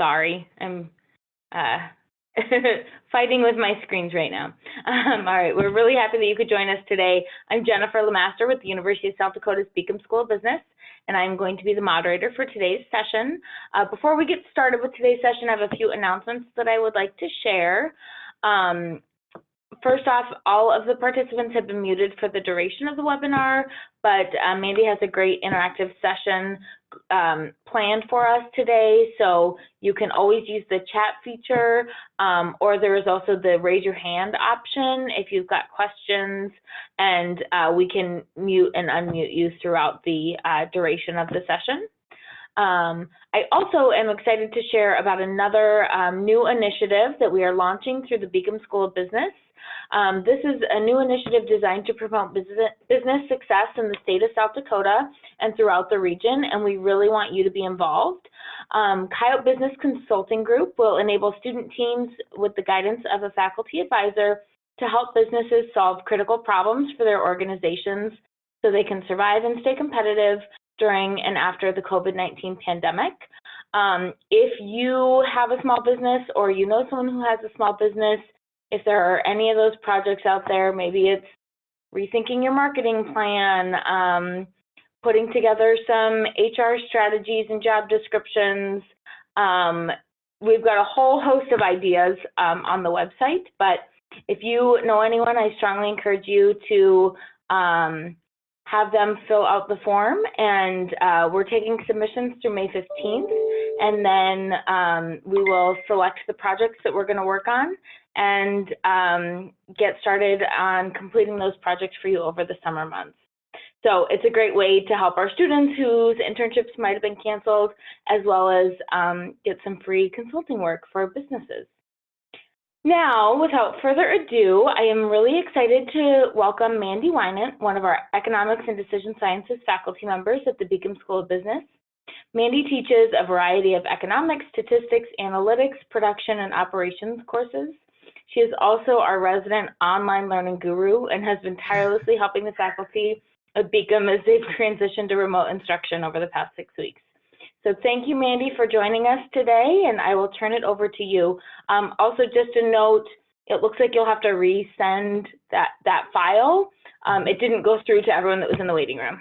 Sorry, I'm fighting with my screens right now. All right, we're really happy that you could join us today. I'm Jennifer Lemaster with the University of South Dakota's Beacom School of Business, and I'm going to be the moderator for today's session. Before we get started with today's session, I have a few announcements that I would like to share. First off, all of the participants have been muted for the duration of the webinar, but Mandie has a great interactive session planned for us today, so you can always use the chat feature, or there is also the raise your hand option if you've got questions, and we can mute and unmute you throughout the duration of the session. I also am excited to share about another new initiative that we are launching through the Beacom School of Business. This is a new initiative designed to promote business success in the state of South Dakota and throughout the region, and we really want you to be involved. Coyote Business Consulting Group will enable student teams with the guidance of a faculty advisor to help businesses solve critical problems for their organizations so they can survive and stay competitive during and after the COVID-19 pandemic. If you have a small business or you know someone who has a small business, if there are any of those projects out there, maybe it's rethinking your marketing plan, putting together some HR strategies and job descriptions. We've got a whole host of ideas on the website, but if you know anyone, I strongly encourage you to have them fill out the form, and we're taking submissions through May 15th, and then we will select the projects that we're going to work on and get started on completing those projects for you over the summer months. So it's a great way to help our students whose internships might have been canceled, as well as get some free consulting work for businesses. Now, without further ado, I am really excited to welcome Mandie Weinandt, one of our Economics and Decision Sciences faculty members at the Beacom School of Business. Mandie teaches a variety of economics, statistics, analytics, production, and operations courses. She is also our resident online learning guru and has been tirelessly helping the faculty of Beacom as they've transitioned to remote instruction over the past 6 weeks. So thank you, Mandie, for joining us today, and I will turn it over to you. Also, just a note, it looks like you'll have to resend that file. It didn't go through to everyone that was in the waiting room.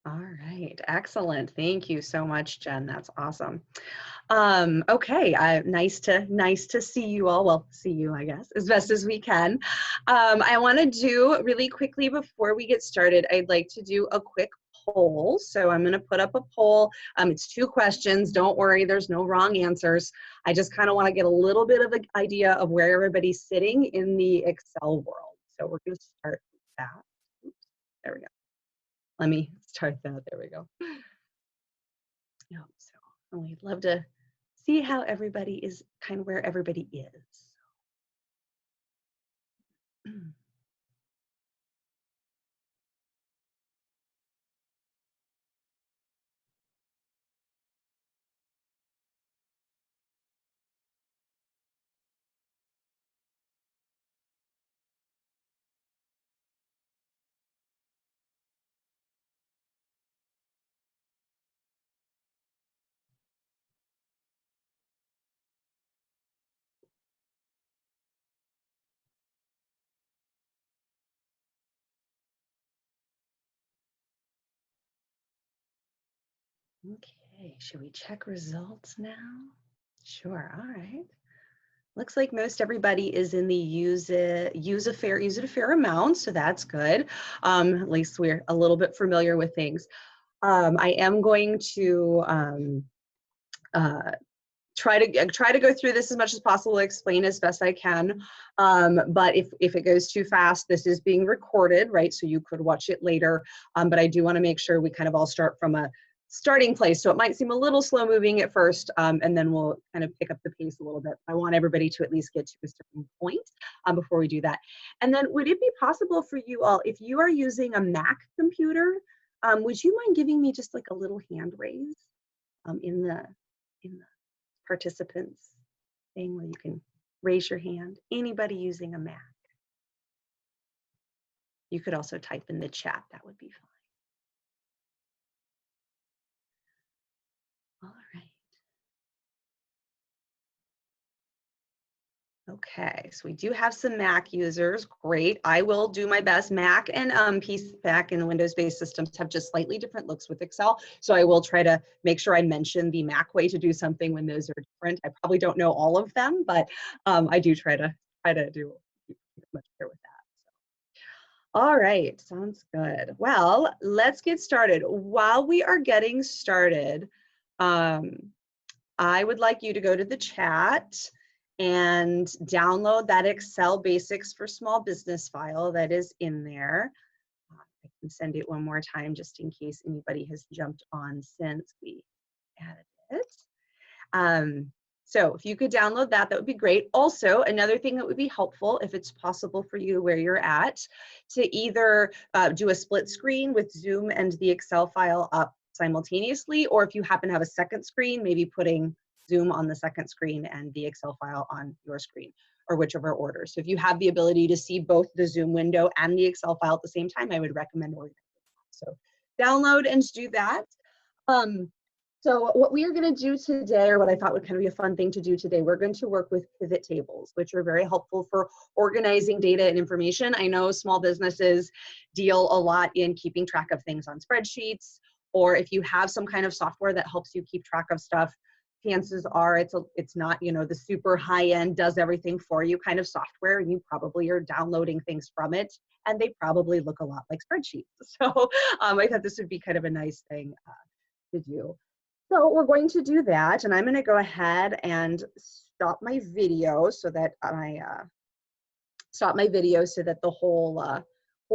All right, excellent. Thank you so much, Jen. That's awesome. Okay, nice to see you all. Well, see you, I guess, as best as we can. I want to do really quickly before we get started, I'd like to do a quick poll. So I'm going to put up a poll. It's 2 questions. Don't worry, there's no wrong answers. I just kind of want to get a little bit of an idea of where everybody's sitting in the Excel world. So we're going to start with that. Oops, there we go. Let me start that. There we go. No, so we'd love to see how everybody is, kind of where everybody is. Okay, should we check results now? Sure, all right. Looks like most everybody is in the use it a fair amount, so that's good. At least we're a little bit familiar with things. I am going to try to go through this as much as possible, explain as best I can. But if it goes too fast, this is being recorded, right? So you could watch it later. But I do want to make sure we kind of all start from a starting place. So it might seem a little slow moving at first, and then we'll kind of pick up the pace a little bit. I want everybody to at least get to a certain point before we do that. And then would it be possible for you all, if you are using a Mac computer, would you mind giving me just like a little hand raise in the participants thing where you can raise your hand? Anybody using a Mac? You could also type in the chat, that would be fine. All right. Okay, so we do have some Mac users. Great. I will do my best. Mac and Mac and Windows-based systems have just slightly different looks with Excel. So I will try to make sure I mention the Mac way to do something when those are different. I probably don't know all of them, but I do try to do much better with that. All right, sounds good. Well, let's get started. While we are getting started, um, I would like you to go to the chat and download that Excel Basics for Small Business file that is in there. I can send it one more time just in case anybody has jumped on since we added it. So if you could download that, that would be great. Also, another thing that would be helpful, if it's possible for you where you're at, to either do a split screen with Zoom and the Excel file up simultaneously, or if you happen to have a second screen, maybe putting Zoom on the second screen and the Excel file on your screen, or whichever order. So if you have the ability to see both the Zoom window and the Excel file at the same time, I would recommend organizing that. So download and do that. So what we are going to do today, or what I thought would kind of be a fun thing to do today, we're going to work with pivot tables, which are very helpful for organizing data and information. I know small businesses deal a lot in keeping track of things on spreadsheets, or if you have some kind of software that helps you keep track of stuff, chances are it's not, you know, the super high-end does everything for you kind of software, and you probably are downloading things from it, and they probably look a lot like spreadsheets. So I thought this would be kind of a nice thing to do. So we're going to do that, and I'm going to go ahead and stop my video so that the whole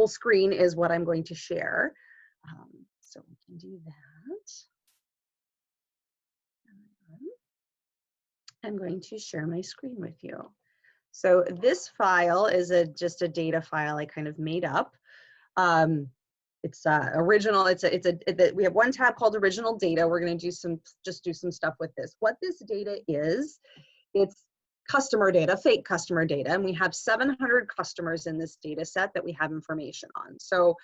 screen is what I'm going to share. So we can do that. I'm going to share my screen with you. So this file is just a data file I kind of made up. It's original. We have one tab called original data. We're going to do some stuff with this. What this data is, it's customer data, fake customer data, and we have 700 customers in this data set that we have information on. So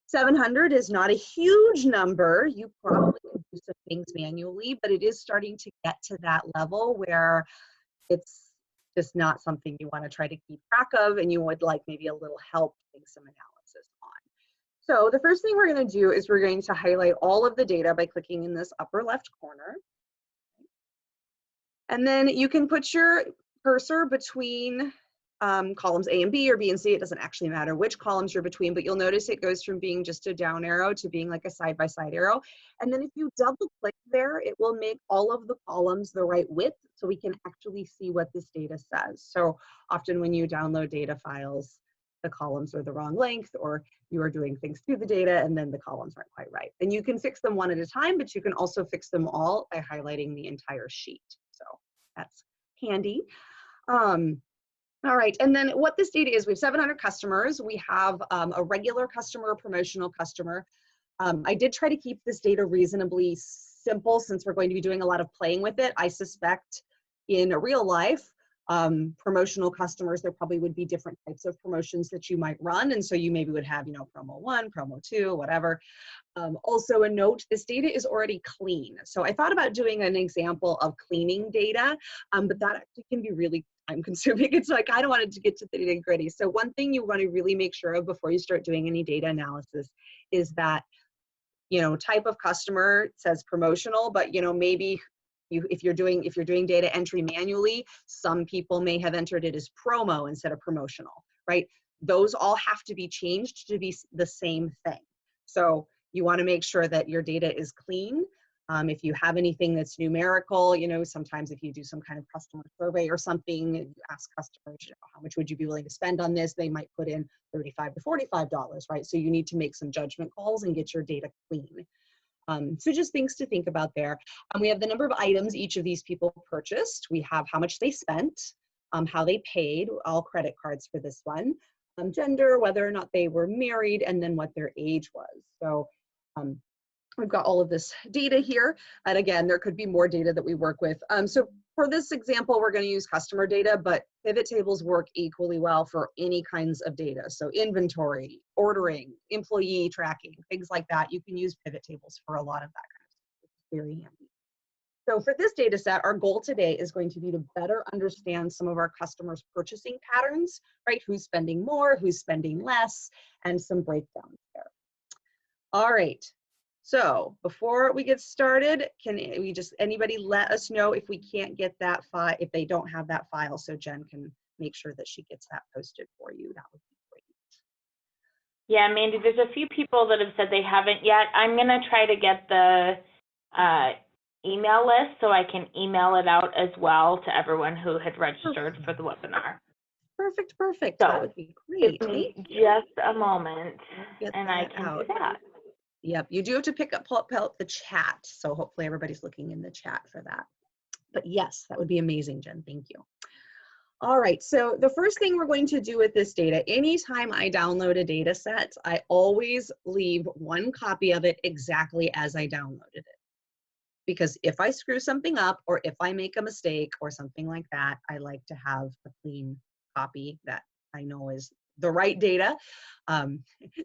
700 is not a huge number. You probably can do some things manually, but it is starting to get to that level where it's just not something you want to try to keep track of, and you would like maybe a little help doing some analysis on. So the first thing we're going to do is we're going to highlight all of the data by clicking in this upper left corner. And then you can put your cursor between columns A and B or B and C. It doesn't actually matter which columns you're between, but you'll notice it goes from being just a down arrow to being like a side-by-side arrow. And then if you double click there, it will make all of the columns the right width so we can actually see what this data says. So often when you download data files, the columns are the wrong length, or you are doing things to the data and then the columns aren't quite right. And you can fix them one at a time, but you can also fix them all by highlighting the entire sheet. So that's handy. All right, and then what this data is, we have 700 customers. We have a regular customer, a promotional customer. I did try to keep this data reasonably simple since we're going to be doing a lot of playing with it. I suspect in real life, promotional customers, there probably would be different types of promotions that you might run. And so you maybe would have, you know, promo 1, promo 2, whatever. Also a note, this data is already clean. So I thought about doing an example of cleaning data, but that actually can be really time consuming. It's like, I don't want it to get to the nitty gritty. So one thing you want to really make sure of before you start doing any data analysis is that, you know, type of customer says promotional, but, you know, maybe if you're doing data entry manually, some people may have entered it as promo instead of promotional, right? Those all have to be changed to be the same thing. So you want to make sure that your data is clean. If you have anything that's numerical, you know, sometimes if you do some kind of customer survey or something, you ask customers, you know, how much would you be willing to spend on this? They might put in $35 to $45, right? So you need to make some judgment calls and get your data clean. So just things to think about there. We have the number of items each of these people purchased. We have how much they spent, how they paid, all credit cards for this one, gender, whether or not they were married, and then what their age was. So we've got all of this data here. And again, there could be more data that we work with. So for this example, we're going to use customer data, but pivot tables work equally well for any kinds of data. So inventory, ordering, employee tracking, things like that. You can use pivot tables for a lot of that kind of stuff. It's very handy. So for this data set, our goal today is going to be to better understand some of our customers' purchasing patterns, right? Who's spending more, who's spending less, and some breakdowns there. All right. So before we get started, can we just, anybody let us know if we can't get that file, if they don't have that file, so Jen can make sure that she gets that posted for you. That would be great. Yeah, Mandy, there's a few people that have said they haven't yet. I'm going to try to get the email list so I can email it out as well to everyone who had registered for the webinar. Perfect, perfect. So that would be great. give me Thank you. just a moment Get and I can do that. Yep, you do have to pull up the chat. So hopefully everybody's looking in the chat for that. But yes, that would be amazing, Jen. Thank you. All right, so the first thing we're going to do with this data, anytime I download a data set, I always leave one copy of it exactly as I downloaded it. Because if I screw something up or if I make a mistake or something like that, I like to have a clean copy that I know is the right data.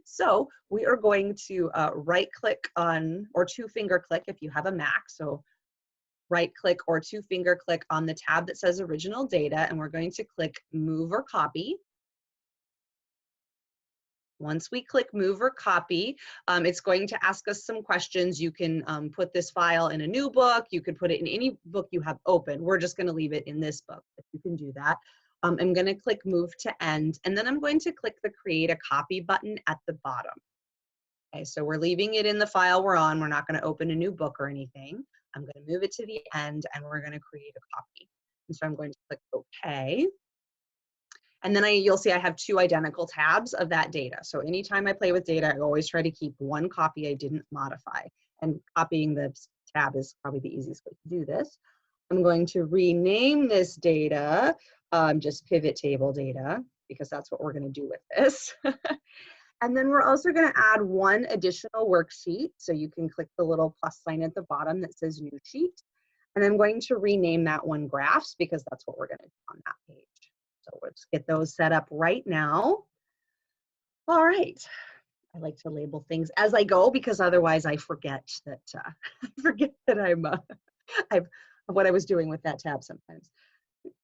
So we are going to right click on, or two finger click if you have a Mac. So right click or two finger click on the tab that says original data, and we're going to click move or copy. Once we click move or copy, it's going to ask us some questions. You can put this file in a new book. You could put it in any book you have open. We're just going to leave it in this book, but you can do that. I'm going to click move to end, and then I'm going to click the create a copy button at the bottom. Okay, so we're leaving it in the file we're on. We're not going to open a new book or anything. I'm going to move it to the end, and we're going to create a copy. And so I'm going to click OK. And then you'll see I have two identical tabs of that data. So anytime I play with data, I always try to keep one copy I didn't modify. And copying the tab is probably the easiest way to do this. I'm going to rename this data, just pivot table data, because that's what we're going to do with this. And then we're also going to add one additional worksheet. So you can click the little plus sign at the bottom that says new sheet. And I'm going to rename that one graphs, because that's what we're going to do on that page. So let's get those set up right now. All right. I like to label things as I go, because otherwise I forget that I've what I was doing with that tab sometimes.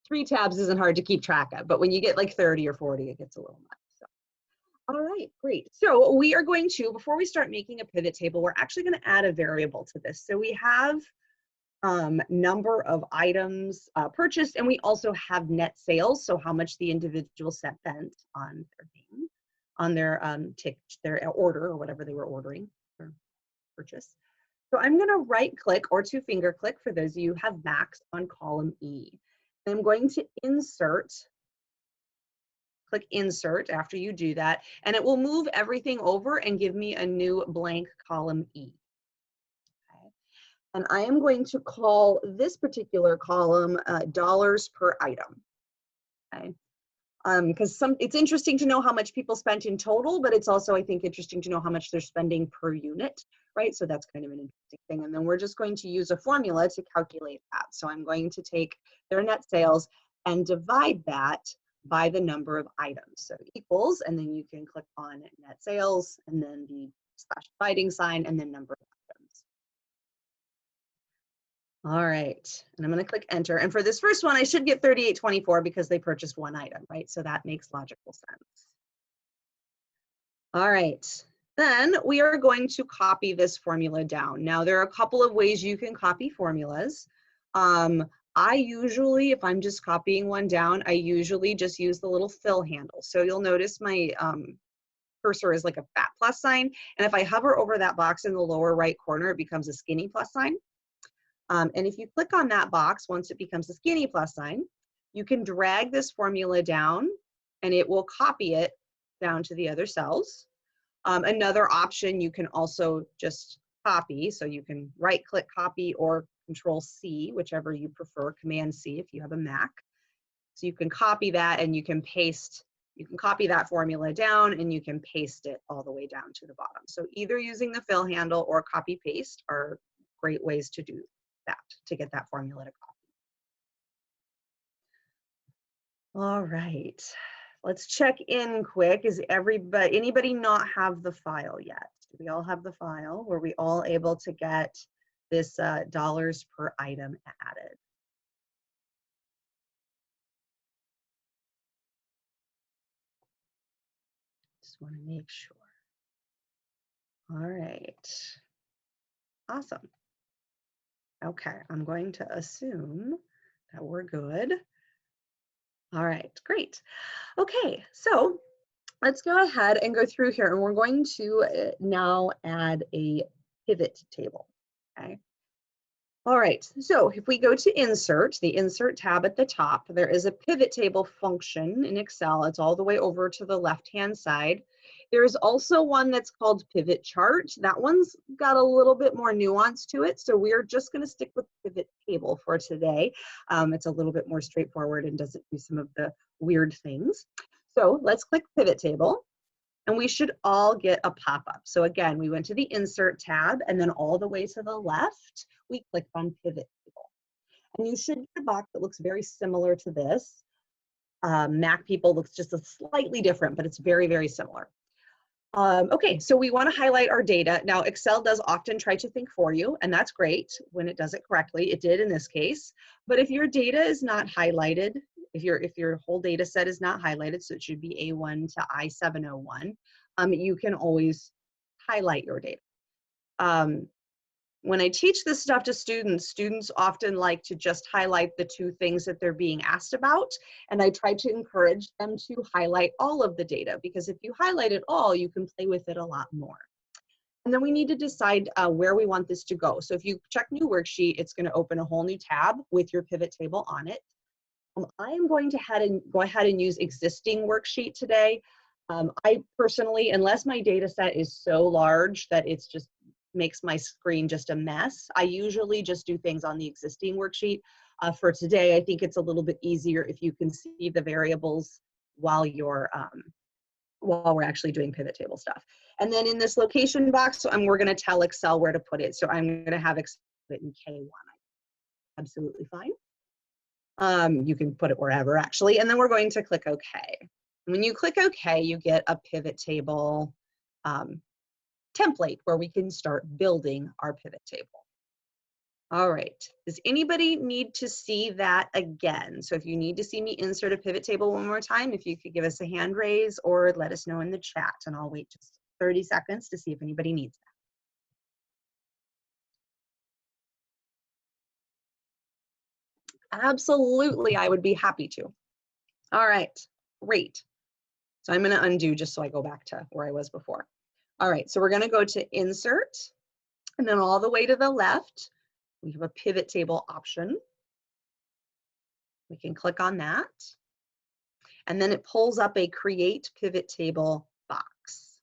3 tabs isn't hard to keep track of, but when you get like 30 or 40, it gets a little much. So. All right, great. So we are going to, before we start making a pivot table, we're actually going to add a variable to this. So we have number of items purchased, and we also have net sales, so how much the individual spent on their thing, on their their order or whatever they were ordering or purchase. So I'm going to right click or two finger click for those of you who have Macs on column E. I'm going to insert. Click insert after you do that, and it will move everything over and give me a new blank column E. And I am going to call this particular column dollars per item. Okay. Because it's interesting to know how much people spent in total, but it's also, I think, interesting to know how much they're spending per unit, right? So that's kind of an interesting thing. And then we're just going to use a formula to calculate that. So I'm going to take their net sales and divide that by the number of items. So equals, and then you can click on net sales, and then the slash dividing sign, and then number of items. All right, and I'm going to click enter. And for this first one, I should get 38.24 because they purchased one item, right? So that makes logical sense. All right, then we are going to copy this formula down. Now, there are a couple of ways you can copy formulas. I usually, if I'm just copying one down, I usually just use the little fill handle. So you'll notice my cursor is like a fat plus sign. And if I hover over that box in the lower right corner, it becomes a skinny plus sign. And if you click on that box, once it becomes a skinny plus sign, you can drag this formula down and it will copy it down to the other cells. Another option, you can also just copy. So you can right click copy or Control C, whichever you prefer, Command C if you have a Mac. So you can copy that and you can paste, you can copy that formula down and you can paste it all the way down to the bottom. So either using the fill handle or copy paste are great ways to do that, to get that formula to copy. All right, let's check in quick. Is anybody not have the file yet? Do we all have the file? Were we all able to get this dollars per item added. Just want to make sure. All right. Awesome. Okay, I'm going to assume that we're good. All right, great. Okay, so let's go ahead and go through here, and we're going to now add a pivot table. Okay. All right, so if we go to Insert, the Insert tab at the top, there is a pivot table function in Excel. It's all the way over to the left-hand side. There's also one that's called Pivot Chart. That one's got a little bit more nuance to it, so we're just going to stick with Pivot Table for today. It's a little bit more straightforward and doesn't do some of the weird things. So let's click Pivot Table. And we should all get a pop-up. So again, we went to the Insert tab, and then all the way to the left, we clicked on Pivot Table. And you should get a box that looks very similar to this. Mac people looks just a slightly different, but it's very, very similar. Okay, so we want to highlight our data. Now, Excel does often try to think for you, and that's great when it does it correctly. It did in this case. But if your data is not highlighted, if your whole data set is not highlighted, so it should be A1 to I701, you can always highlight your data. When I teach this stuff to students, students often like to just highlight the two things that they're being asked about, and I try to encourage them to highlight all of the data, because if you highlight it all, you can play with it a lot more. And then we need to decide where we want this to go. So if you check New Worksheet, it's going to open a whole new tab with your pivot table on it. I am going to go ahead and use existing worksheet today. I personally, unless my data set is so large that it's just makes my screen just a mess, I usually just do things on the existing worksheet. For today, I think it's a little bit easier if you can see the variables while you're while we're actually doing pivot table stuff. And then in this location box, we're going to tell Excel where to put it. So I'm going to have Excel put it in K1. Absolutely fine. You can put it wherever actually, and then we're going to click OK. When you click OK, you get a pivot table template where we can start building our pivot table. All right, does anybody need to see that again? So if you need to see me insert a pivot table one more time, if you could give us a hand raise or let us know in the chat, and I'll wait just 30 seconds to see if anybody needs that. Absolutely, I would be happy to. All right, great. So I'm going to undo just so I go back to where I was before. All right, so we're going to go to Insert, and then all the way to the left, we have a pivot table option. We can click on that, and then it pulls up a Create Pivot Table box.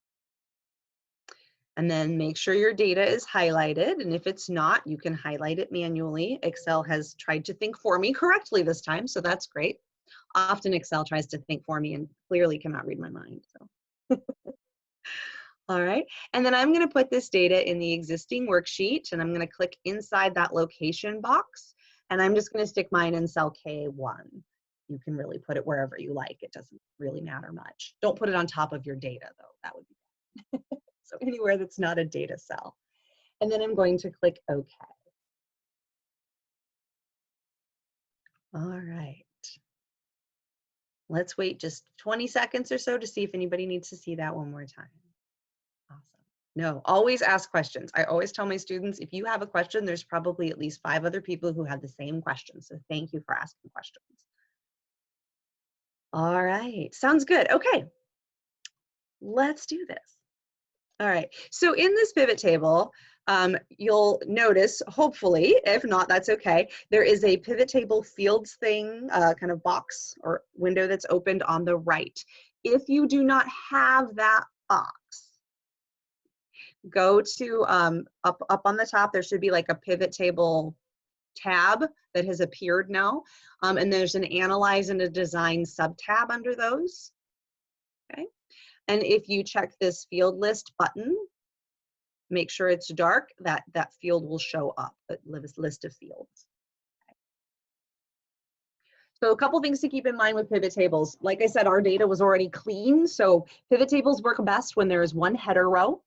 And then make sure your data is highlighted, and if it's not, you can highlight it manually. Excel has tried to think for me correctly this time, so that's great. Often Excel tries to think for me and clearly cannot read my mind. So. All right, and then I'm going to put this data in the existing worksheet, and I'm going to click inside that location box, and I'm just going to stick mine in cell K1. You can really put it wherever you like. It doesn't really matter much. Don't put it on top of your data, though. That would be bad. So anywhere that's not a data cell. And then I'm going to click OK. All right. Let's wait just 20 seconds or so to see if anybody needs to see that one more time. Awesome. No, always ask questions. I always tell my students, if you have a question, there's probably at least 5 other people who have the same question. So thank you for asking questions. All right, sounds good. Okay, let's do this. All right, so in this pivot table, you'll notice, hopefully, if not, that's okay, there is a pivot table fields thing, kind of box or window that's opened on the right. If you do not have that box, go to up on the top, there should be like a pivot table tab that has appeared now, and there's an Analyze and a Design sub-tab under those. Okay, and if you check this field list button, make sure it's dark, that field will show up, a list of fields. Okay. So a couple things to keep in mind with pivot tables. Like I said, our data was already clean, so pivot tables work best when there is one header row.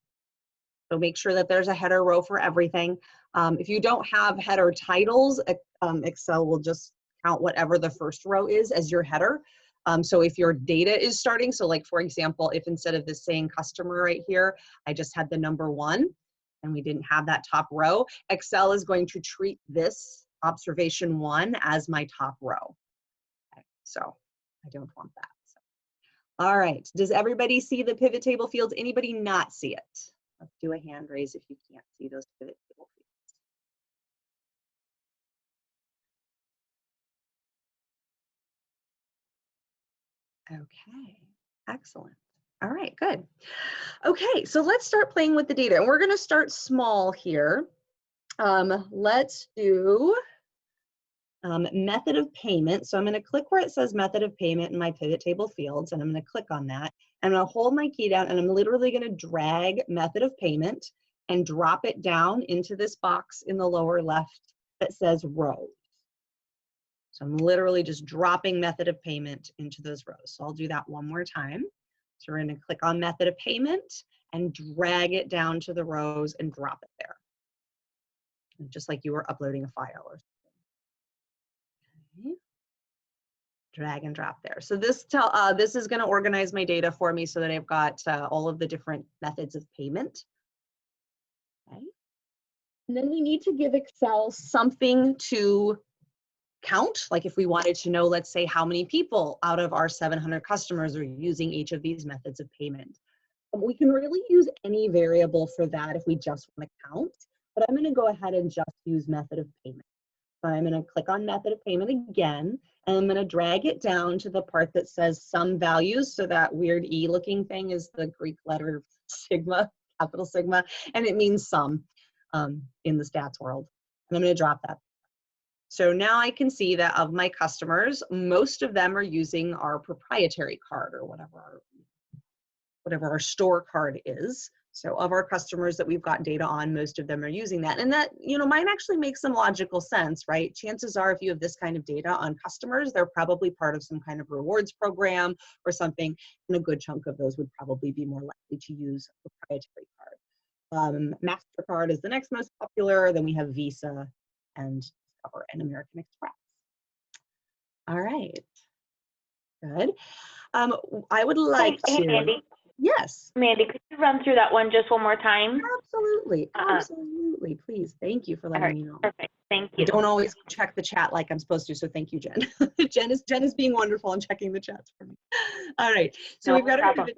So make sure that there's a header row for everything. If you don't have header titles, Excel will just count whatever the first row is as your header. So if your data is starting, so like for example, if instead of this saying customer right here, I just had the number 1 and we didn't have that top row, Excel is going to treat this observation 1 as my top row. Okay, so I don't want that. So. All right, does everybody see the pivot table fields? Anybody not see it? Let's do a hand raise if you can't see those pivot table fields. Okay, excellent. All right, good. Okay, so let's start playing with the data. And we're going to start small here. Let's do method of payment. So I'm going to click where it says method of payment in my pivot table fields, and I'm going to click on that. And I'm going to hold my key down, and I'm literally going to drag method of payment and drop it down into this box in the lower left that says rows. So I'm literally just dropping method of payment into those rows. So I'll do that one more time. So we're going to click on method of payment and drag it down to the rows and drop it there. Just like you were uploading a file or something. Okay. Drag and drop there. So this is going to organize my data for me so that I've got all of the different methods of payment. Okay. And then we need to give Excel something to count, like if we wanted to know, let's say, how many people out of our 700 customers are using each of these methods of payment. We can really use any variable for that if we just want to count, but I'm going to go ahead and just use method of payment. So I'm going to click on method of payment again, and I'm going to drag it down to the part that says sum values. So that weird E looking thing is the Greek letter sigma, capital sigma, and it means sum in the stats world. And I'm going to drop that. So now I can see that of my customers, most of them are using our proprietary card or whatever our store card is. So of our customers that we've got data on, most of them are using that. And that, might actually make some logical sense, right? Chances are if you have this kind of data on customers, they're probably part of some kind of rewards program or something. And a good chunk of those would probably be more likely to use a proprietary card. MasterCard is the next most popular. Then we have Visa and Discover and American Express. All right, good. I would like to. Hey, Mandie. Yes. Mandie, could you run through that one just one more time? Absolutely, absolutely. Please, thank you for letting me know. Perfect, thank you. I don't always check the chat like I'm supposed to, so thank you, Jen. Jen is being wonderful and checking the chats for me. All right, so we've got our pivot.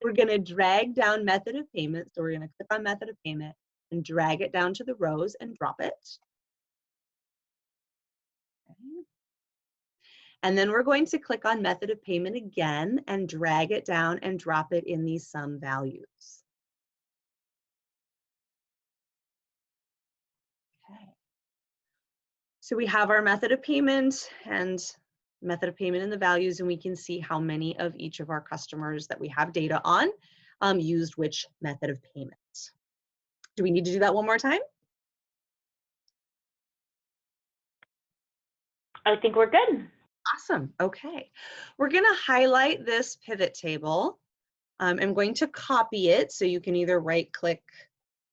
We're going to drag down method of payment. So we're going to click on method of payment and drag it down to the rows and drop it. Okay. And then we're going to click on method of payment again and drag it down and drop it in these sum values. Okay. So we have our method of payment and method of payment in the values, and we can see how many of each of our customers that we have data on used which method of payment. Do we need to do that one more time? I think we're good. Awesome. Okay. We're going to highlight this pivot table. I'm going to copy it. So you can either right click,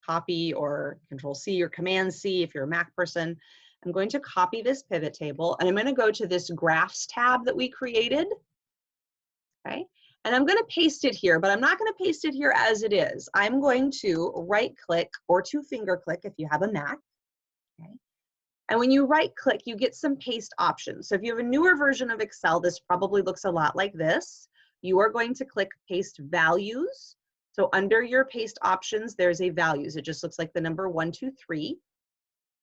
copy, or Control C or Command C if you're a Mac person. I'm going to copy this pivot table, and I'm going to go to this graphs tab that we created. Okay. And I'm going to paste it here, but I'm not going to paste it here as it is. I'm going to right click or two-finger click if you have a Mac. Okay. And when you right click, you get some paste options. So if you have a newer version of Excel, this probably looks a lot like this. You are going to click paste values. So under your paste options, there's a values. It just looks like the number 1, 2, 3.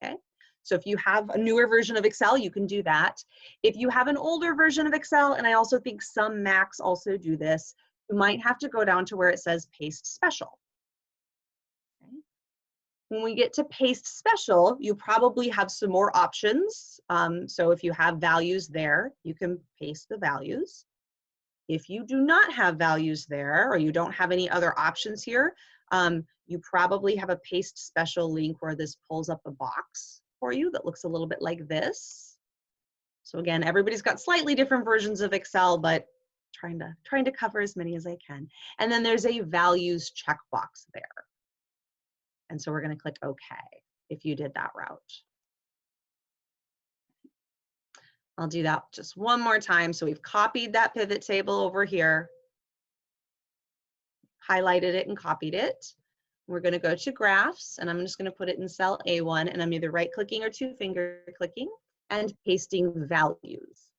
Okay. So if you have a newer version of Excel, you can do that. If you have an older version of Excel, and I also think some Macs also do this, you might have to go down to where it says paste special. Okay. When we get to paste special, you probably have some more options. So if you have values there, you can paste the values. If you do not have values there, or you don't have any other options here, you probably have a paste special link where this pulls up a box for you that looks a little bit like this. So again, everybody's got slightly different versions of Excel, but trying to cover as many as I can. And then there's a values checkbox there. And so we're going to click OK if you did that route. I'll do that just one more time. So we've copied that pivot table over here, highlighted it and copied it. We're going to go to graphs, and I'm just going to put it in cell A1, and I'm either right clicking or 2-finger clicking and pasting values.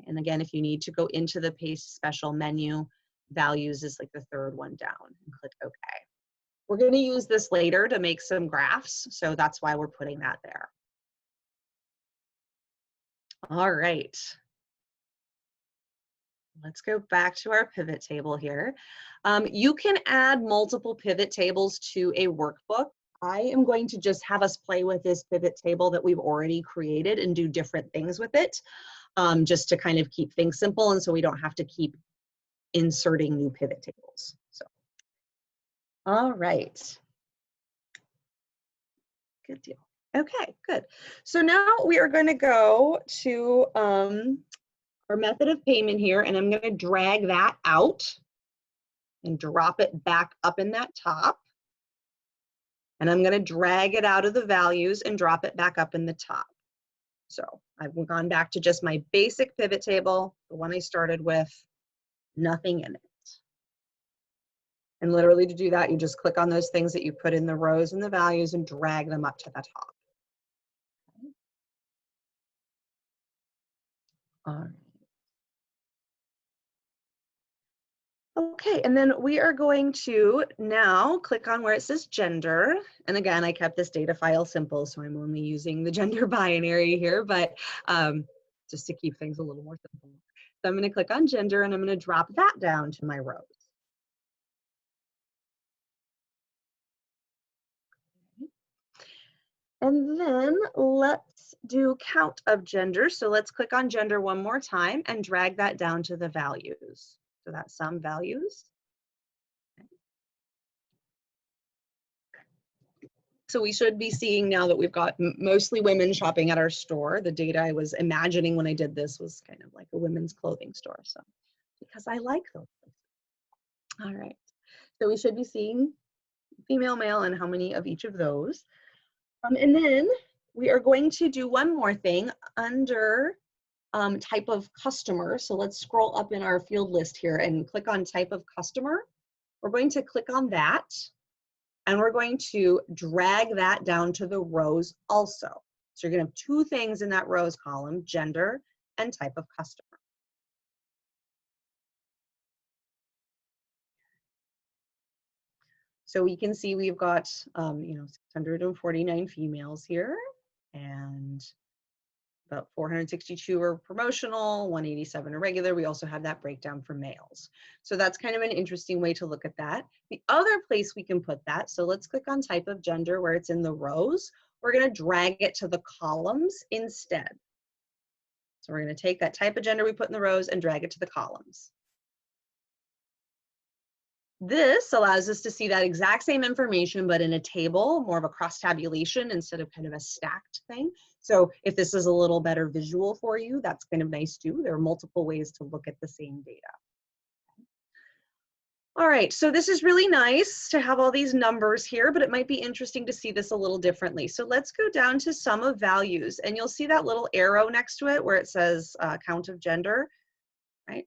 And again, if you need to go into the paste special menu, values is like the third one down, and click OK. We're going to use this later to make some graphs, so that's why we're putting that there. All right. Let's go back to our pivot table here. You can add multiple pivot tables to a workbook. I am going to just have us play with this pivot table that we've already created and do different things with it, just to kind of keep things simple and so we don't have to keep inserting new pivot tables. So, all right. Good deal. Okay, good. So now we are going to go to our method of payment here, and I'm going to drag that out and drop it back up in that top. And I'm going to drag it out of the values and drop it back up in the top. So I've gone back to just my basic pivot table, the one I started with, nothing in it. And literally to do that, you just click on those things that you put in the rows and the values and drag them up to the top. All right. Okay, and then we are going to now click on where it says gender. And again, I kept this data file simple, so I'm only using the gender binary here, but just to keep things a little more simple. So I'm going to click on gender, and I'm going to drop that down to my rows. And then let's do count of gender. So let's click on gender one more time and drag that down to the values. So that's some values. So we should be seeing now that we've got mostly women shopping at our store. The data I was imagining when I did this was kind of like a women's clothing store. So because I like those places. All right. So we should be seeing female, male, and how many of each of those. And then we are going to do one more thing under type of customer. So let's scroll up in our field list here and click on type of customer. We're going to click on that, and we're going to drag that down to the rows also. So you're going to have two things in that rows column, gender and type of customer. So we can see we've got 649 females here, and about 462 are promotional, 187 are regular. We also have that breakdown for males. So that's kind of an interesting way to look at that. The other place we can put that, so let's click on type of gender where it's in the rows. We're going to drag it to the columns instead. So we're going to take that type of gender we put in the rows and drag it to the columns. This allows us to see that exact same information, but in a table, more of a cross tabulation instead of kind of a stacked thing. So if this is a little better visual for you, that's kind of nice too. There are multiple ways to look at the same data. All right, so this is really nice to have all these numbers here, but it might be interesting to see this a little differently. So let's go down to sum of values, and you'll see that little arrow next to it where it says count of gender, right?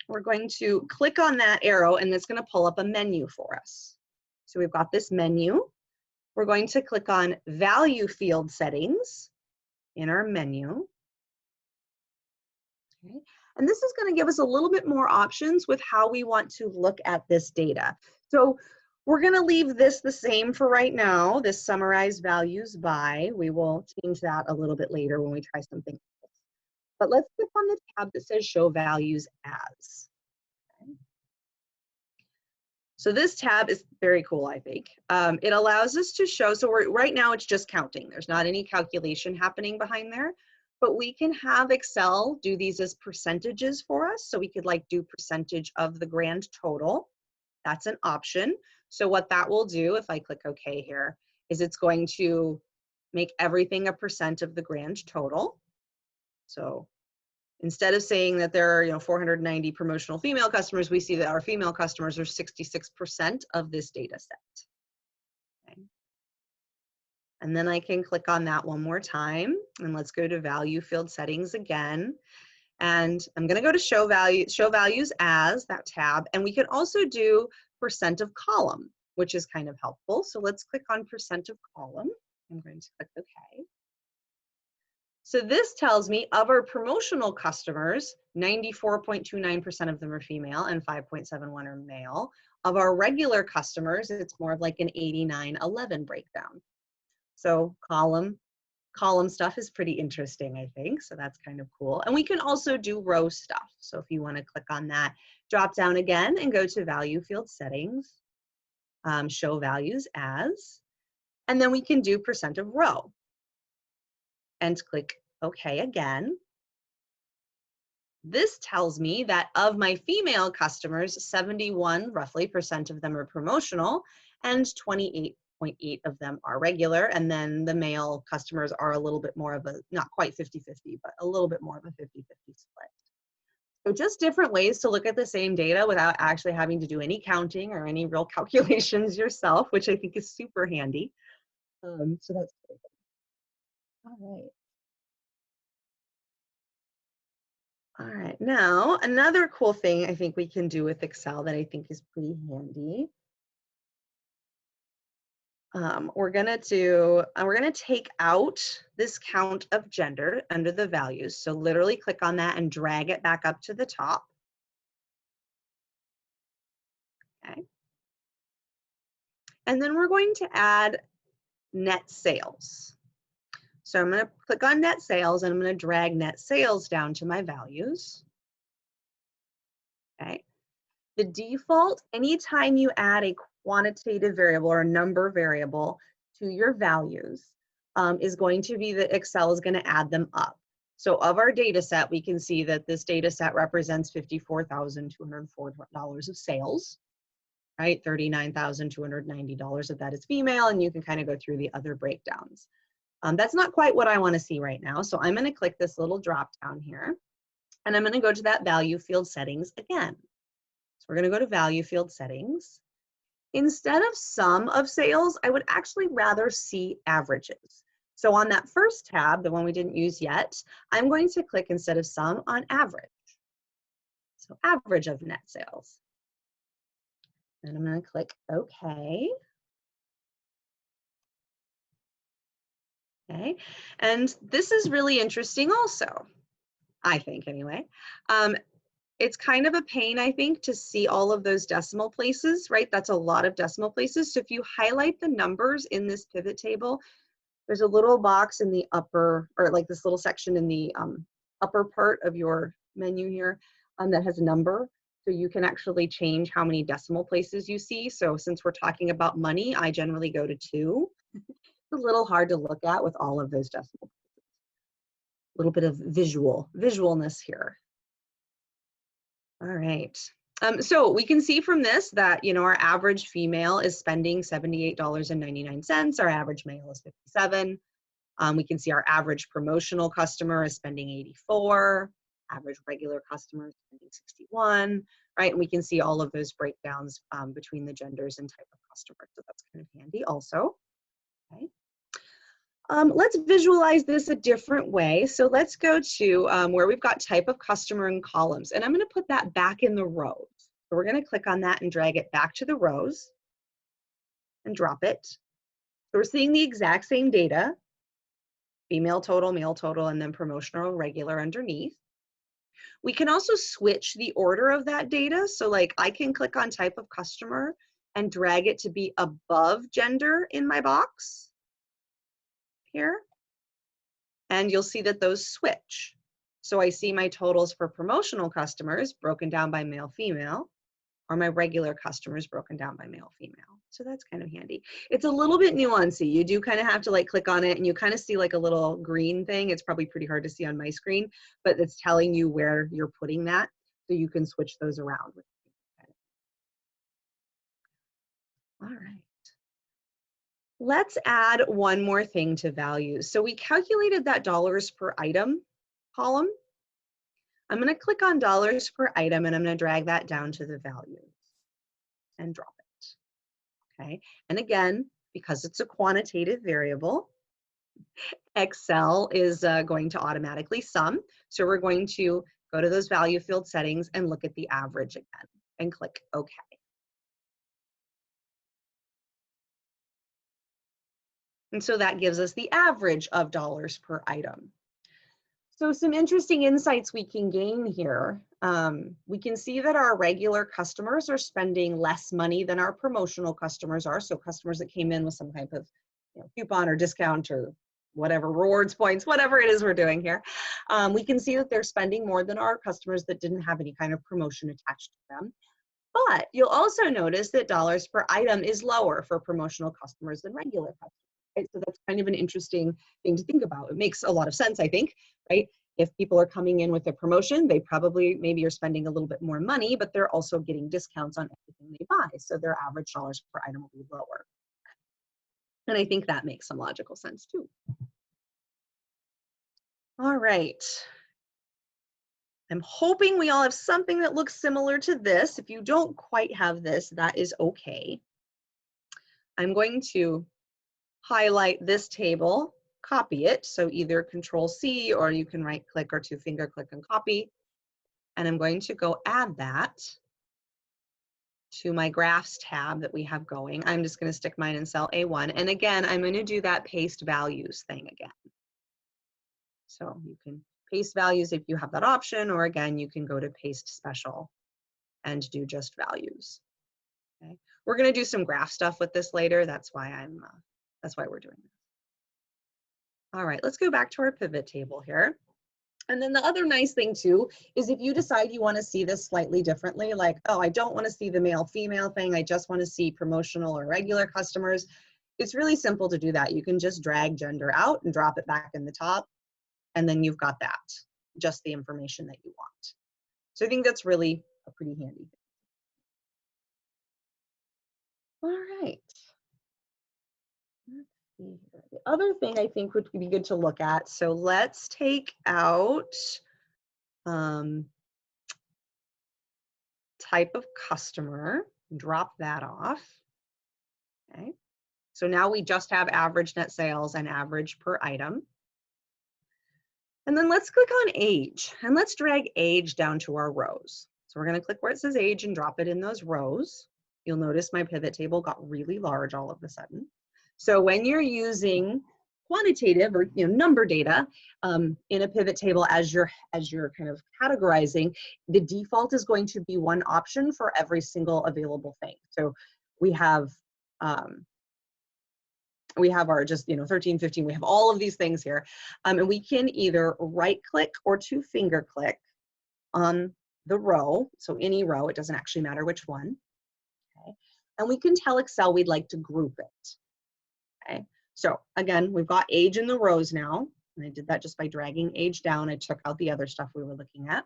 We're going to click on that arrow, and it's going to pull up a menu for us. So we've got this menu. We're going to click on value field settings in our menu. Okay. And this is going to give us a little bit more options with how we want to look at this data. So we're going to leave this the same for right now, this summarize values by. We will change that a little bit later when we try something else. But let's click on the tab that says show values as. Okay. So this tab is very cool, I think. It allows us to show, so right now it's just counting. There's not any calculation happening behind there, but we can have Excel do these as percentages for us. So we could like do percentage of the grand total. That's an option. So what that will do, if I click OK here, is it's going to make everything a percent of the grand total. So instead of saying that there are 490 promotional female customers, we see that our female customers are 66% of this data set. And then I can click on that one more time, and let's go to value field settings again. And I'm going to go to show values as that tab. And we can also do percent of column, which is kind of helpful. So let's click on percent of column. I'm going to click OK. So this tells me of our promotional customers, 94.29% of them are female and 5.71 are male. Of our regular customers, it's more of like an 89-11 breakdown. So column stuff is pretty interesting, I think. So that's kind of cool. And we can also do row stuff. So if you want to click on that, drop down again and go to value field settings, show values as, and then we can do percent of row and click OK again. This tells me that of my female customers, 71 roughly percent of them are promotional and 28.8 of them are regular. And then the male customers are a little bit more of a, not quite 50-50, but a little bit more of a 50-50 split. So just different ways to look at the same data without actually having to do any counting or any real calculations yourself, which I think is super handy. So that's great. All right. All right, now another cool thing I think we can do with Excel that I think is pretty handy. We're gonna take out this count of gender under the values. So literally click on that and drag it back up to the top. Okay. And then we're going to add net sales. So I'm gonna click on net sales and I'm gonna drag net sales down to my values. Okay. The default, anytime you add a quantitative variable or a number variable to your values, is going to be that Excel is going to add them up. So of our data set, we can see that this data set represents $54,204 of sales, right? $39,290 of that is female, and you can kind of go through the other breakdowns. That's not quite what I want to see right now. So I'm going to click this little drop down here, and I'm going to go to that value field settings again. We're going to go to value field settings. Instead of sum of sales, I would actually rather see averages. So on that first tab, the one we didn't use yet, I'm going to click instead of sum on average. So average of net sales. And I'm going to click OK. Okay. And this is really interesting also, I think anyway. It's kind of a pain, I think, to see all of those decimal places, right? That's a lot of decimal places. So if you highlight the numbers in this pivot table, there's a little box in the upper, or like this little section in the upper part of your menu here that has a number. So you can actually change how many decimal places you see. So since we're talking about money, I generally go to 2. It's a little hard to look at with all of those decimal places. A little bit of visualness here. All right. So we can see from this that, you know, our average female is spending $78.99. Our average male is $57. We can see our average promotional customer is spending $84. Average regular customer is spending $61. Right? And we can see all of those breakdowns between the genders and type of customer. So that's kind of handy also. Okay. Let's visualize this a different way. So let's go to where we've got type of customer and columns, and I'm going to put that back in the rows. So we're going to click on that and drag it back to the rows and drop it. So we're seeing the exact same data, female total, male total, and then promotional regular underneath. We can also switch the order of that data. So like I can click on type of customer and drag it to be above gender in my box here, and you'll see that those switch. So I see my totals for promotional customers broken down by male, female, or my regular customers broken down by male, female. So that's kind of handy. It's a little bit nuancy. You do kind of have to like click on it and you kind of see like a little green thing. It's probably pretty hard to see on my screen, but it's telling you where you're putting that so you can switch those around. All right. Let's add one more thing to values. So we calculated that dollars per item column. I'm going to click on dollars per item and I'm going to drag that down to the values and drop it. Okay. And again, because it's a quantitative variable, Excel is going to automatically sum. So we're going to go to those value field settings and look at the average again and click OK. And so that gives us the average of dollars per item. So some interesting insights we can gain here. We can see that our regular customers are spending less money than our promotional customers are. So customers that came in with some type of coupon or discount or whatever, rewards points, whatever it is we're doing here. We can see that they're spending more than our customers that didn't have any kind of promotion attached to them. But you'll also notice that dollars per item is lower for promotional customers than regular customers. Right? So that's kind of an interesting thing to think about. It makes a lot of sense, I think, right? If people are coming in with a promotion, they probably maybe are spending a little bit more money, but they're also getting discounts on everything they buy. So their average dollars per item will be lower. And I think that makes some logical sense too. All right. I'm hoping we all have something that looks similar to this. If you don't quite have this, that is okay. I'm going to highlight this table, copy it. So either Control-C or you can right click or two-finger click and copy. And I'm going to go add that to my graphs tab that we have going. I'm just going to stick mine in cell A1. And again, I'm going to do that paste values thing again. So you can paste values if you have that option, or again, you can go to paste special and do just values. Okay. We're going to do some graph stuff with this later. That's why we're doing this. All right, let's go back to our pivot table here. And then the other nice thing too is if you decide you want to see this slightly differently, like, oh, I don't want to see the male-female thing, I just want to see promotional or regular customers, it's really simple to do that. You can just drag gender out and drop it back in the top, and then you've got that, just the information that you want. So I think that's really a pretty handy thing. All right. Let's see here. The other thing I think would be good to look at, so let's take out type of customer, drop that off. Okay. So now we just have average net sales and average per item. And then let's click on age, and let's drag age down to our rows. So we're going to click where it says age and drop it in those rows. You'll notice my pivot table got really large all of a sudden. So when you're using quantitative or number data in a pivot table as you're kind of categorizing, the default is going to be one option for every single available thing. So we have our just 13, 15, we have all of these things here, and we can either right click or two-finger click on the row, so any row, it doesn't actually matter which one. Okay. And we can tell Excel we'd like to group it. Okay. So again, we've got age in the rows now, and I did that just by dragging age down. I took out the other stuff we were looking at.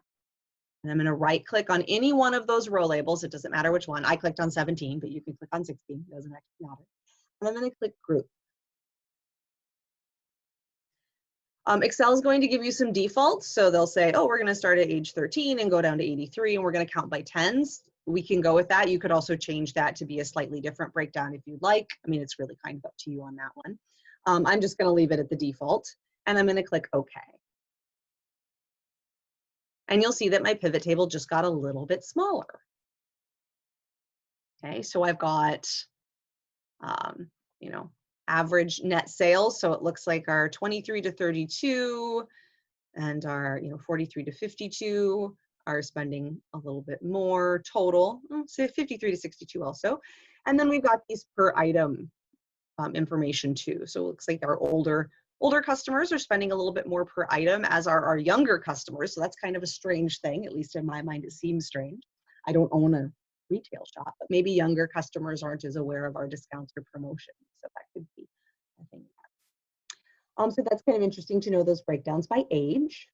And I'm going to right click on any one of those row labels. It doesn't matter which one. I clicked on 17, but you can click on 16. It doesn't actually matter. And I'm going to click group. Excel is going to give you some defaults. So they'll say, oh, we're going to start at age 13 and go down to 83, and we're going to count by tens. We can go with that. You could also change that to be a slightly different breakdown if you'd like. I mean, it's really kind of up to you on that one. I'm just going to leave it at the default, and I'm going to click OK. And you'll see that my pivot table just got a little bit smaller. Okay, so I've got, average net sales. So it looks like our 23 to 32 and our 43 to 52 are spending a little bit more total, say 53 to 62 also. And then we've got these per item information too. So it looks like our older customers are spending a little bit more per item, as are our younger customers. So that's kind of a strange thing, at least in my mind, it seems strange. I don't own a retail shop, but maybe younger customers aren't as aware of our discounts or promotions. So that could be a thing. So that's kind of interesting to know those breakdowns by age.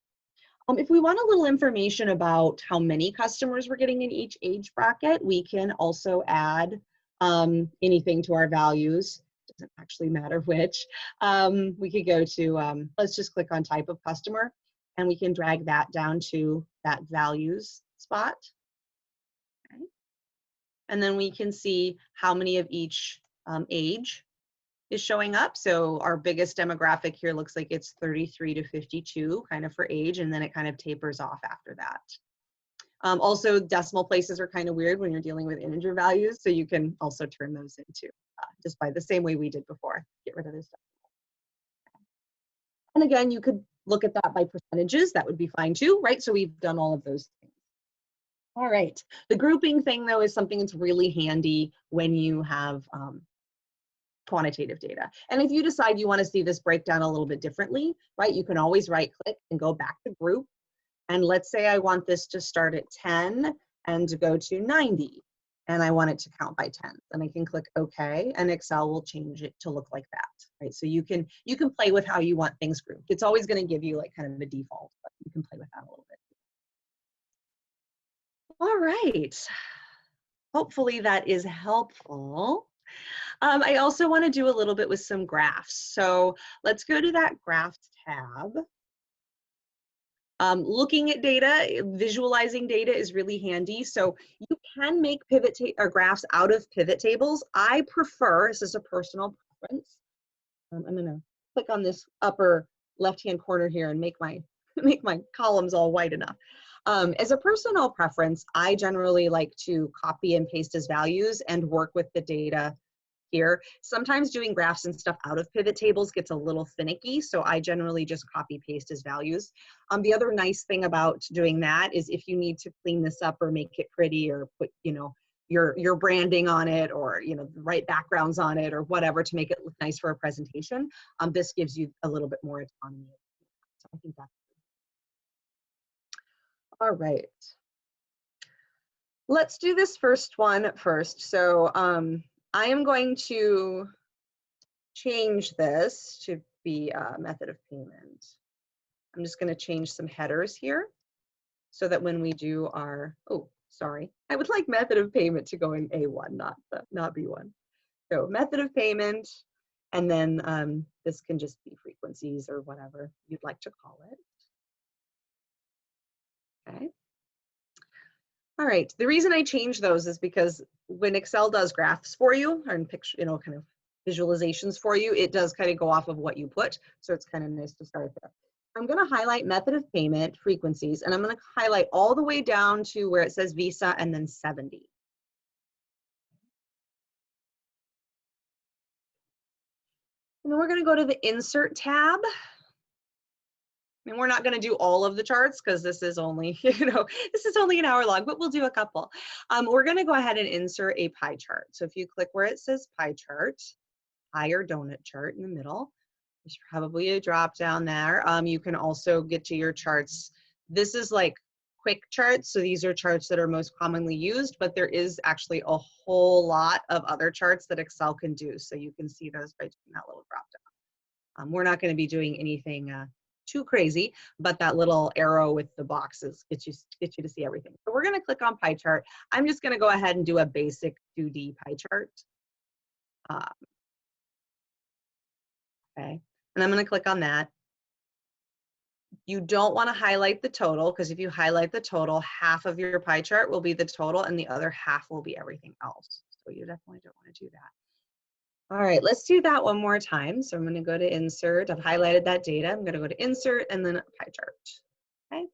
If we want a little information about how many customers we're getting in each age bracket, we can also add anything to our values. Doesn't actually matter which. We could go to, let's just click on type of customer, and we can drag that down to that values spot. Okay. And then we can see how many of each age is showing up. So our biggest demographic here looks like it's 33 to 52 kind of for age, and then it kind of tapers off after that. Also, decimal places are kind of weird when you're dealing with integer values, so you can also turn those into just by the same way we did before. Get rid of this stuff. And again, you could look at that by percentages. That would be fine too, right? So we've done all of those things. All right. The grouping thing, though, is something that's really handy when you have quantitative data. And if you decide you want to see this breakdown a little bit differently, right, you can always right click and go back to group. And let's say I want this to start at 10 and to go to 90, and I want it to count by 10. Then I can click OK, and Excel will change it to look like that, right? So you can play with how you want things grouped. It's always going to give you like kind of a default, but you can play with that a little bit. All right. Hopefully that is helpful. I also want to do a little bit with some graphs. So let's go to that graphs tab. Looking at data, visualizing data is really handy. So you can make graphs out of pivot tables. I prefer, this is a personal preference. I'm gonna click on this upper left-hand corner here and make my columns all white enough. As a personal preference, I generally like to copy and paste as values and work with the data here. Sometimes doing graphs and stuff out of pivot tables gets a little finicky, so I generally just copy paste as values. The other nice thing about doing that is if you need to clean this up or make it pretty or put, you know, your branding on it, or, you know, the right backgrounds on it or whatever to make it look nice for a presentation, this gives you a little bit more autonomy. So I think that's good. All right. Let's do this first one first. So I am going to change this to be a method of payment. I'm just going to change some headers here so that when we do our, oh, sorry, I would like method of payment to go in A1, not B1. So method of payment, and then this can just be frequencies or whatever you'd like to call it. Okay. All right, the reason I change those is because when Excel does graphs for you, or picture, you know, kind of visualizations for you, it does kind of go off of what you put. So it's kind of nice to start there. I'm going to highlight method of payment, frequencies, and I'm going to highlight all the way down to where it says Visa and then 70. And then we're going to go to the Insert tab. And we're not going to do all of the charts because this is only, you know, this is only an hour long, but we'll do a couple. We're going to go ahead and insert a pie chart. So if you click where it says pie chart, pie or donut chart in the middle, there's probably a drop down there. You can also get to your charts. This is like quick charts. So these are charts that are most commonly used, but there is actually a whole lot of other charts that Excel can do. So you can see those by doing that little drop down. We're not going to be doing anything too crazy, but that little arrow with the boxes gets you to see everything. So we're going to click on pie chart. I'm just going to go ahead and do a basic 2D pie chart. Okay, and I'm going to click on that. You don't want to highlight the total, because if you highlight the total, half of your pie chart will be the total and the other half will be everything else. So you definitely don't want to do that. All right, let's do that one more time. So I'm going to go to Insert. I've highlighted that data. I'm going to go to Insert and then Pie Chart. Okay,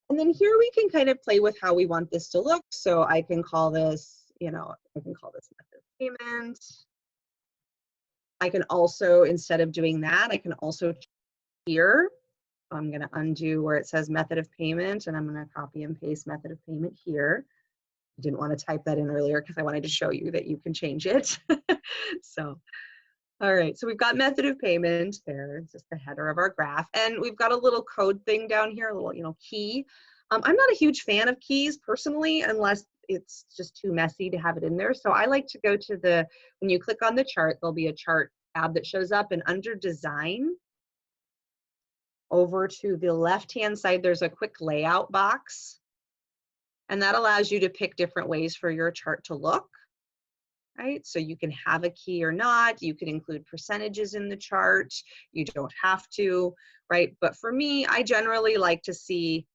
and then here we can kind of play with how we want this to look. So I can call this, you know, I can call this method of payment. I can also, instead of doing that, I can also here. I'm going to undo where it says method of payment, and I'm going to copy and paste method of payment here. I didn't want to type that in earlier because I wanted to show you that you can change it. So, all right, so we've got method of payment there. It's just the header of our graph. And we've got a little code thing down here, a little, you know, key. I'm not a huge fan of keys personally, unless it's just too messy to have it in there. So I like to go to the, when you click on the chart, there'll be a chart tab that shows up, and under design, over to the left-hand side, there's a quick layout box. And that allows you to pick different ways for your chart to look, right? So you can have a key or not. You can include percentages in the chart. You don't have to, right? But for me, I generally like to see,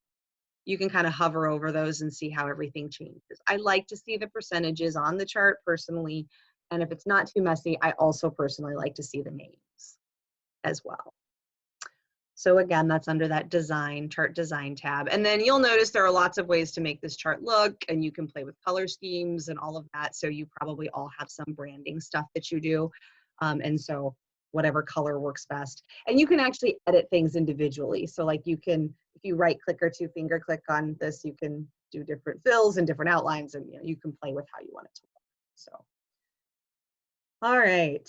you can kind of hover over those and see how everything changes. I like to see the percentages on the chart personally. And if it's not too messy, I also personally like to see the names as well. So again, that's under that design, chart design tab. And then you'll notice there are lots of ways to make this chart look, and you can play with color schemes and all of that. So you probably all have some branding stuff that you do. And so whatever color works best. And you can actually edit things individually. So like you can, if you right click or two finger click on this, you can do different fills and different outlines, and you can play with how you want it to look. So, all right.